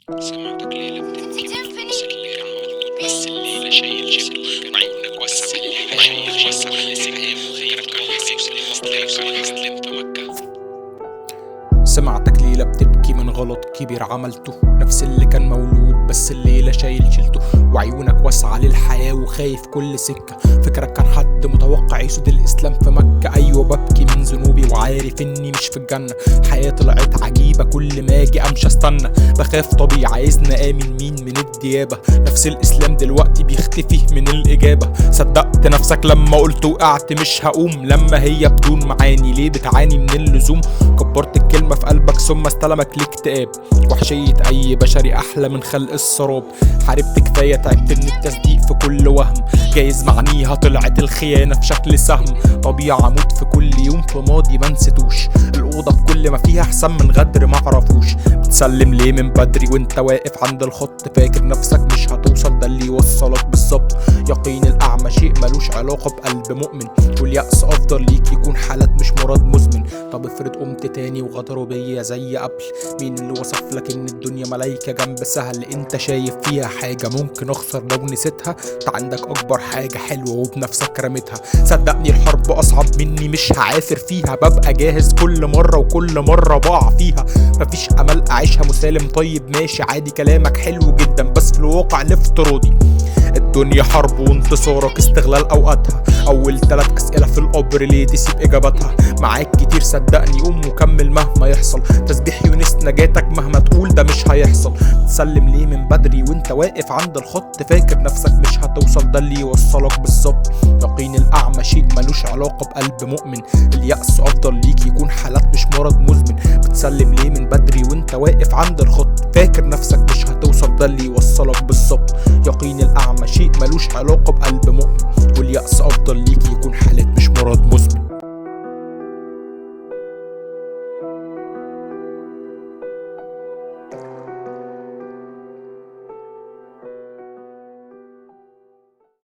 سمعتك ليلة بتبكي بنفس اللي عملته، بس الليلة شايل شبل وعيونك وسع، الليلة شايل وسع السهام وغيرك مسلم في مكة. سمعتك ليلة بتبكي من غلط كبير عملته، نفس اللي كان مولود بس الليلة شايل شلته، وعيونك واسعة للحياة وخايف كل سكة. فكرك كان حد متوقع يسود الإسلام في مكة. أيوة ببكي من ذنوبي وعارف إني مش في الجنة. حياة طلعت عجيبة كل ما أجي أمشي أستنى، بخاف طبيعي عايزني آمن مين من الديابة. نفس الإسلام دلوقتي بيختفي من الإجابة. صدقت نفسك لما قلت وقعت مش هقوم، لما هي بدون معاني ليه بتعاني من اللزوم. كبرت الكلمة في قلبك ثم استلمك الاكتئاب. وحشية أي بشري أحلى من خلق السراب. حاربت كفاية تعبت من التصديق في كل وهم، جايز معنيها طلعت الخيانة في شكل سهم. طبيعة أموت في كل يوم في ماضي ما نسيتوش، الأوضة في كل ما فيها أحسن من غدر معرفوش. بتسلم ليه من بدري وانت واقف عند الخط، فاكر نفسك مش هتوصل، ده اللي يوصلك بالظبط. يقين الأعمى شيء ملوش علاقة بقلب مؤمن، واليأس أفضل ليك يكون حالات مش مرض مزمن. طب افرض قمت تاني وغدروا بيا زي قبل، مين اللي وصف لك ان الدنيا ملايكة جنب سهل؟ انت شايف فيها حاجة ممكن اخسر لو نسيتها؟ انت عندك اكبر حاجة حلوة وبنفسك رميتها. صدقني الحرب اصعب مني مش هعافر فيها، ببقى جاهز كل مرة وكل مرة بقع فيها. مفيش امل اعيشها مسالم، طيب ماشي عادي كلامك حلو جدا بس في الواقع الافتراضي الدنيا حرب وانتصارك استغلال اوقاتها. اول 3 اسئلة في القبر ليه تسيب اجاباتها؟ معاك كتير صدقني قوم وكمل مهما يحصل، تسبيح يونس نجاتك مهما تقول ده مش هيحصل. تسلم ليه من بدري وانت واقف عند الخط، فاكر نفسك مش هتوصل، ده اللي يوصلك بالظبط. يقين الاعمى شيء ملوش علاقة بقلب مؤمن، اليأس افضل ليك يكون حالات مش مرض مزمن. بتسلم ليه من بدري وانت واقف عند الخط، فاكر نفسك مش هتوصل، ده اللي يوصلك بالظبط. يقين الاعمى شيء ملوش علاقة بقلب مؤمن، واليأس افضل ليك يكون حالات مش مرض مزمن.